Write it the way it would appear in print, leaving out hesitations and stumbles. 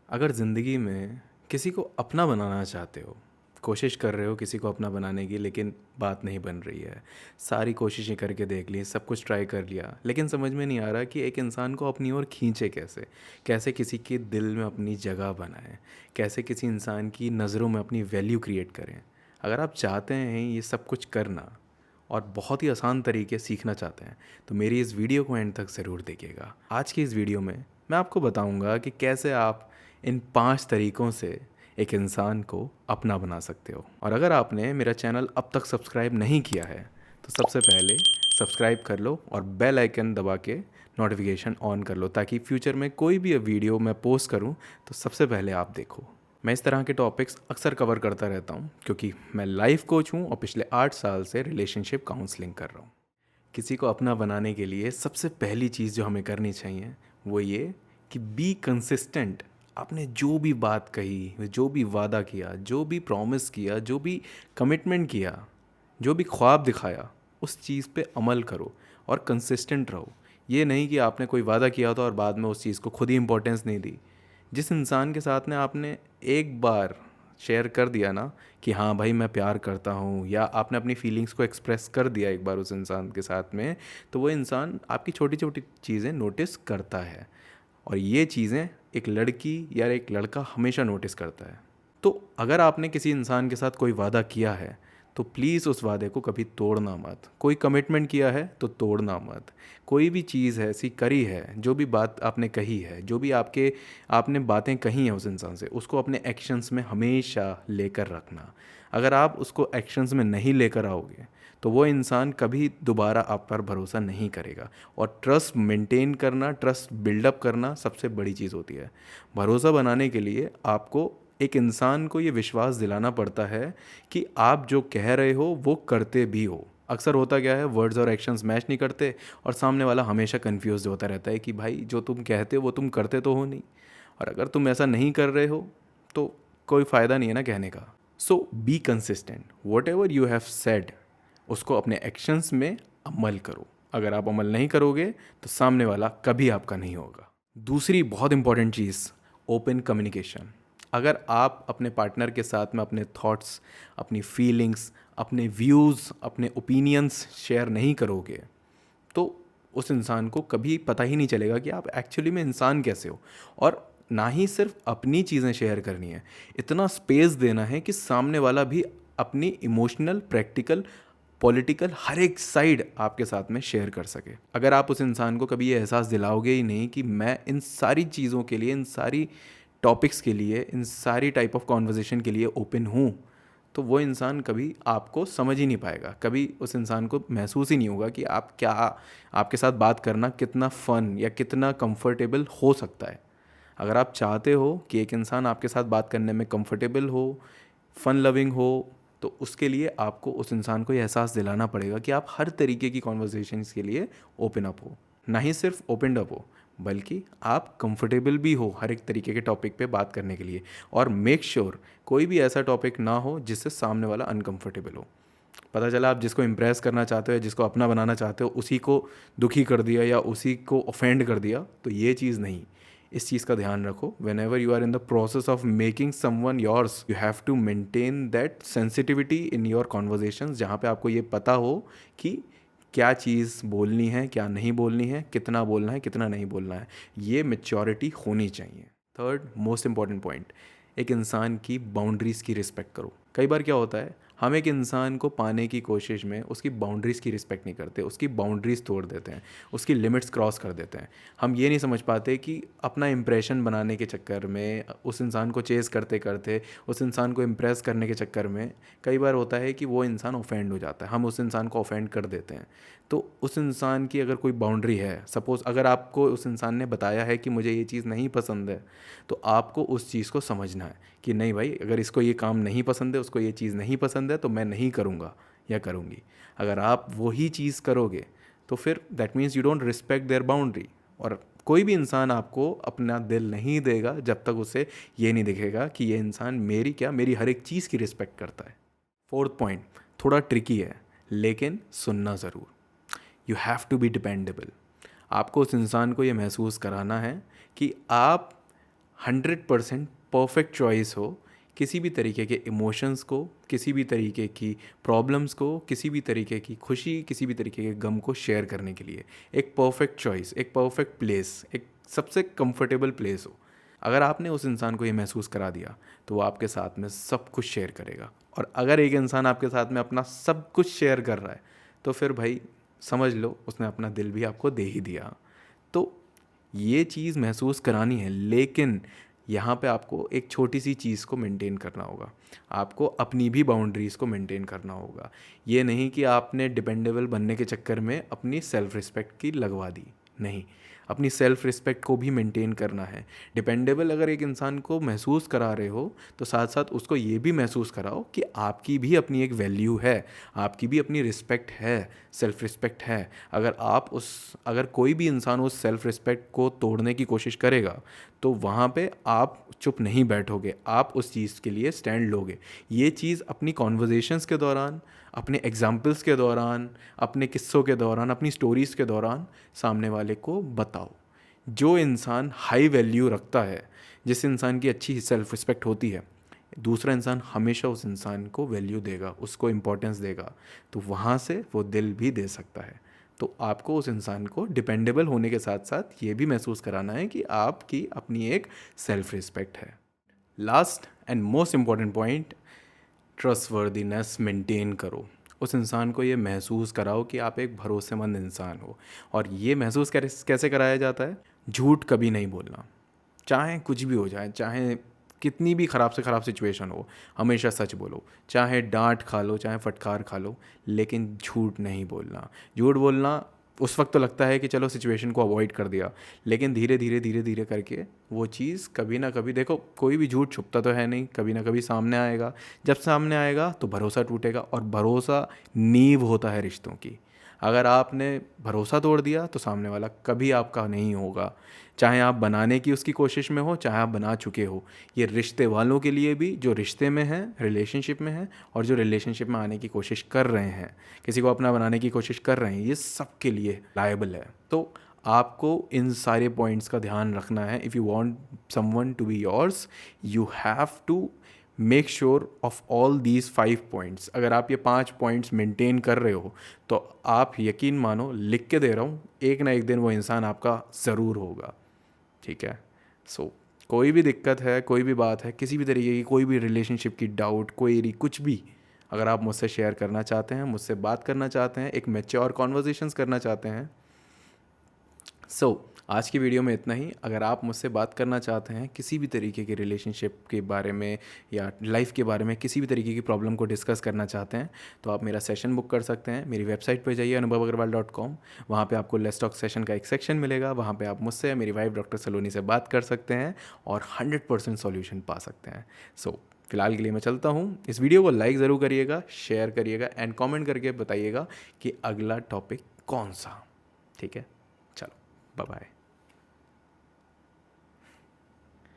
अगर ज़िंदगी में किसी को अपना बनाना चाहते हो, कोशिश कर रहे हो किसी को अपना बनाने की, लेकिन बात नहीं बन रही है। सारी कोशिशें करके देख ली, सब कुछ ट्राई कर लिया, लेकिन समझ में नहीं आ रहा कि एक इंसान को अपनी ओर खींचे कैसे। कैसे किसी के दिल में अपनी जगह बनाएं, कैसे किसी इंसान की नज़रों में अपनी वैल्यू क्रिएट करें। अगर आप चाहते हैं ये सब कुछ करना और बहुत ही आसान तरीके सीखना चाहते हैं, तो मेरी इस वीडियो को एंड तक ज़रूर देखिएगा। आज की इस वीडियो में मैं आपको बताऊंगा कि कैसे आप इन 5 तरीक़ों से एक इंसान को अपना बना सकते हो। और अगर आपने मेरा चैनल अब तक सब्सक्राइब नहीं किया है, तो सबसे पहले सब्सक्राइब कर लो और बेल आइकन दबा के नोटिफिकेशन ऑन कर लो, ताकि फ्यूचर में कोई भी वीडियो मैं पोस्ट करूं तो सबसे पहले आप देखो। मैं इस तरह के टॉपिक्स अक्सर कवर करता रहता हूं, क्योंकि मैं लाइफ कोच हूं और पिछले 8 साल से रिलेशनशिप काउंसलिंग कर रहा हूं। किसी को अपना बनाने के लिए सबसे पहली चीज़ जो हमें करनी चाहिए वो ये कि बी कंसिस्टेंट। आपने जो भी बात कही, जो भी वादा किया, जो भी प्रॉमिस किया, जो भी कमिटमेंट किया, जो भी ख्वाब दिखाया, उस चीज़ पे अमल करो और कंसिस्टेंट रहो। ये नहीं कि आपने कोई वादा किया था और बाद में उस चीज़ को खुद ही इंपॉर्टेंस नहीं दी। जिस इंसान के साथ में आपने एक बार शेयर कर दिया ना कि हाँ भाई मैं प्यार करता हूँ, या आपने अपनी फीलिंग्स को एक्सप्रेस कर दिया एक बार उस इंसान के साथ में, तो वो इंसान आपकी छोटी छोटी चीज़ें नोटिस करता है। और ये चीज़ें एक लड़की या एक लड़का हमेशा नोटिस करता है। तो अगर आपने किसी इंसान के साथ कोई वादा किया है, तो प्लीज़ उस वादे को कभी तोड़ना मत। कोई कमिटमेंट किया है तो तोड़ना मत। कोई भी चीज़ है ऐसी करी है, जो भी बात आपने कही है, जो भी आपने बातें कही हैं उस इंसान से, उसको अपने एक्शंस में हमेशा लेकर रखना। अगर आप उसको एक्शंस में नहीं लेकर आओगे, तो वो इंसान कभी दोबारा आप पर भरोसा नहीं करेगा। और ट्रस्ट मेंटेन करना, ट्रस्ट बिल्डअप करना सबसे बड़ी चीज़ होती है। भरोसा बनाने के लिए आपको एक इंसान को ये विश्वास दिलाना पड़ता है कि आप जो कह रहे हो वो करते भी हो। अक्सर होता क्या है, वर्ड्स और एक्शंस मैच नहीं करते और सामने वाला हमेशा कंफ्यूज होता रहता है कि भाई जो तुम कहते हो वो तुम करते तो हो नहीं, और अगर तुम ऐसा नहीं कर रहे हो तो कोई फ़ायदा नहीं है ना कहने का। So be consistent, whatever you have said उसको अपने एक्शंस में अमल करो। अगर आप अमल नहीं करोगे तो सामने वाला कभी आपका नहीं होगा। दूसरी बहुत इंपॉर्टेंट चीज़, ओपन कम्युनिकेशन। अगर आप अपने पार्टनर के साथ में अपने थॉट्स, अपनी फीलिंग्स, अपने व्यूज़, अपने ओपिनियंस शेयर नहीं करोगे, तो उस इंसान को कभी पता ही नहीं चलेगा कि आप एक्चुअली में इंसान कैसे हो। और ना ही सिर्फ अपनी चीज़ें शेयर करनी है, इतना स्पेस देना है कि सामने वाला भी अपनी इमोशनल, प्रैक्टिकल, पॉलिटिकल हर एक साइड आपके साथ में शेयर कर सके। अगर आप उस इंसान को कभी ये एहसास दिलाओगे ही नहीं कि मैं इन सारी चीज़ों के लिए, इन सारी टॉपिक्स के लिए, इन सारी टाइप ऑफ कॉन्वर्जेसन के लिए ओपन हूँ, तो वो इंसान कभी आपको समझ ही नहीं पाएगा। कभी उस इंसान को महसूस ही नहीं होगा कि आप क्या, आपके साथ बात करना कितना फ़न या कितना कंफर्टेबल हो सकता है। अगर आप चाहते हो कि एक इंसान आपके साथ बात करने में कंफर्टेबल हो, फ़न लविंग हो, तो उसके लिए आपको उस इंसान को ये एहसास दिलाना पड़ेगा कि आप हर तरीके की कॉन्वर्जेशंस के लिए ओपन अप हो। ना ही सिर्फ ओपन अप हो, बल्कि आप कंफर्टेबल भी हो हर एक तरीके के टॉपिक पे बात करने के लिए। और मेक श्योर कोई भी ऐसा टॉपिक ना हो जिससे सामने वाला अनकंफर्टेबल हो। पता चला आप जिसको इम्प्रेस करना चाहते हो, जिसको अपना बनाना चाहते हो, उसी को दुखी कर दिया या उसी को ऑफेंड कर दिया, तो ये चीज़ नहीं। इस चीज़ का ध्यान रखो। Whenever you are in the process of making someone yours, you have to maintain that sensitivity in your conversation, जहाँ पे आपको ये पता हो कि क्या चीज़ बोलनी है, क्या नहीं बोलनी है, कितना बोलना है, कितना नहीं बोलना है। ये मेच्योरिटी होनी चाहिए। थर्ड मोस्ट इंपॉर्टेंट पॉइंट, एक इंसान की बाउंड्रीज़ की रिस्पेक्ट करो। कई बार क्या होता है, हम एक इंसान को पाने की कोशिश में उसकी बाउंड्रीज़ की रिस्पेक्ट नहीं करते, उसकी बाउंड्रीज़ तोड़ देते हैं, उसकी लिमिट्स क्रॉस कर देते हैं। हम ये नहीं समझ पाते कि अपना इम्प्रेशन बनाने के चक्कर में, उस इंसान को चेज़ करते करते, उस इंसान को इम्प्रेस करने के चक्कर में कई बार होता है कि वो इंसान ऑफेंड हो जाता है, हम उस इंसान को ऑफेंड कर देते हैं। तो उस इंसान की अगर कोई बाउंड्री है, सपोज़ अगर आपको उस इंसान ने बताया है कि मुझे ये चीज़ नहीं पसंद है, तो आपको उस चीज़ को समझना है कि नहीं भाई, अगर इसको ये काम नहीं पसंद है, उसको ये चीज़ नहीं पसंद है, तो मैं नहीं करूँगा या करूँगी। अगर आप वही चीज़ करोगे तो फिर that means you don't respect there boundary. और कोई भी इंसान आपको अपना दिल नहीं देगा जब तक उसे ये नहीं दिखेगा कि ये इंसान मेरी क्या, मेरी हर एक चीज़ की रिस्पेक्ट करता है। फोर्थ पॉइंट थोड़ा ट्रिकी है, लेकिन सुनना ज़रूर। You have to be dependable. आपको उस इंसान को ये महसूस कराना है कि आप 100% परफेक्ट चॉइस हो किसी भी तरीके के इमोशंस को, किसी भी तरीके की प्रॉब्लम्स को, किसी भी तरीके की खुशी, किसी भी तरीके के गम को शेयर करने के लिए एक परफेक्ट चॉइस, एक परफेक्ट प्लेस, एक सबसे कंफर्टेबल प्लेस हो। अगर आपने उस इंसान को ये महसूस करा दिया तो वो आपके साथ में सब कुछ शेयर करेगा। और अगर एक इंसान आपके साथ में अपना सब कुछ शेयर कर रहा है तो फिर भाई समझ लो उसने अपना दिल भी आपको दे ही दिया। तो ये चीज़ महसूस करानी है, लेकिन यहाँ पे आपको एक छोटी सी चीज़ को मेंटेन करना होगा। आपको अपनी भी बाउंड्रीज़ को मेंटेन करना होगा। ये नहीं कि आपने डिपेंडेबल बनने के चक्कर में अपनी सेल्फ रिस्पेक्ट की लगवा दी, नहीं, अपनी सेल्फ रिस्पेक्ट को भी मेंटेन करना है। डिपेंडेबल अगर एक इंसान को महसूस करा रहे हो तो साथ साथ उसको ये भी महसूस कराओ कि आपकी भी अपनी एक वैल्यू है, आपकी भी अपनी रिस्पेक्ट है, सेल्फ रिस्पेक्ट है। अगर कोई भी इंसान उस सेल्फ रिस्पेक्ट को तोड़ने की कोशिश करेगा तो वहाँ पे आप चुप नहीं बैठोगे, आप उस चीज़ के लिए स्टैंड लोगे। ये चीज़ अपनी कॉन्वर्जेशंस के दौरान, अपने एग्जाम्पल्स के दौरान, अपने किस्सों के दौरान, अपनी स्टोरीज़ के दौरान सामने वाले को बताओ। जो इंसान हाई वैल्यू रखता है, जिस इंसान की अच्छी सेल्फ रिस्पेक्ट होती है, दूसरा इंसान हमेशा उस इंसान को वैल्यू देगा, उसको इम्पोर्टेंस देगा, तो वहाँ से वो दिल भी दे सकता है। तो आपको उस इंसान को डिपेंडेबल होने के साथ साथ ये भी महसूस कराना है कि आपकी अपनी एक सेल्फ रिस्पेक्ट है। Last and most important point, trustworthiness maintain करो। उस इंसान को ये महसूस कराओ कि आप एक भरोसेमंद इंसान हो। और ये महसूस कैसे कराया जाता है? झूठ कभी नहीं बोलना, चाहे कुछ भी हो जाए, चाहे कितनी भी ख़राब से ख़राब सिचुएशन हो, हमेशा सच बोलो। चाहे डांट खा लो, चाहे फटकार खा लो, लेकिन झूठ नहीं बोलना। झूठ बोलना उस वक्त तो लगता है कि चलो सिचुएशन को अवॉइड कर दिया, लेकिन धीरे धीरे धीरे धीरे करके वो चीज़ कभी ना कभी, देखो कोई भी झूठ छुपता तो है नहीं, कभी ना कभी सामने आएगा। जब सामने आएगा तो भरोसा टूटेगा, और भरोसा नींव होता है रिश्तों की। अगर आपने भरोसा तोड़ दिया तो सामने वाला कभी आपका नहीं होगा, चाहे आप बनाने की उसकी कोशिश में हो, चाहे आप बना चुके हो। ये रिश्ते वालों के लिए भी, जो रिश्ते में हैं, रिलेशनशिप में हैं, और जो रिलेशनशिप में आने की कोशिश कर रहे हैं, किसी को अपना बनाने की कोशिश कर रहे हैं, ये सब के लिए लायबल है। तो आपको इन सारे पॉइंट्स का ध्यान रखना है। If you want someone to be yours, you have to make sure of all these 5 points. अगर आप ये 5 पॉइंट्स मेंटेन कर रहे हो तो आप यकीन मानो, लिख के दे रहा हूँ, एक ना एक दिन वो इंसान आपका ज़रूर होगा। ठीक है? सो कोई भी दिक्कत है, कोई भी बात है, किसी भी तरीके की कोई भी रिलेशनशिप की डाउट, क्वेरी, कुछ भी, अगर आप मुझसे शेयर करना चाहते हैं, मुझसे बात करना चाहते हैं, एक मैच्योर कॉन्वर्जेशंस करना चाहते हैं, आज की वीडियो में इतना ही। अगर आप मुझसे बात करना चाहते हैं किसी भी तरीके के रिलेशनशिप के बारे में या लाइफ के बारे में, किसी भी तरीके की प्रॉब्लम को डिस्कस करना चाहते हैं, तो आप मेरा सेशन बुक कर सकते हैं। मेरी वेबसाइट पर जाइए anubhavagarwal.com। वहाँ पे आपको लेट्स टॉक सेशन का एक सेक्शन मिलेगा। वहाँ पे आप मुझसे, मेरी वाइफ डॉक्टर सलोनी से बात कर सकते हैं और 100% सॉल्यूशन पा सकते हैं। फिलहाल के लिए मैं चलता हूँ। इस वीडियो को लाइक ज़रूर करिएगा, शेयर करिएगा एंड कॉमेंट करके बताइएगा कि अगला टॉपिक कौन सा। ठीक है, चलो, बाय बाय।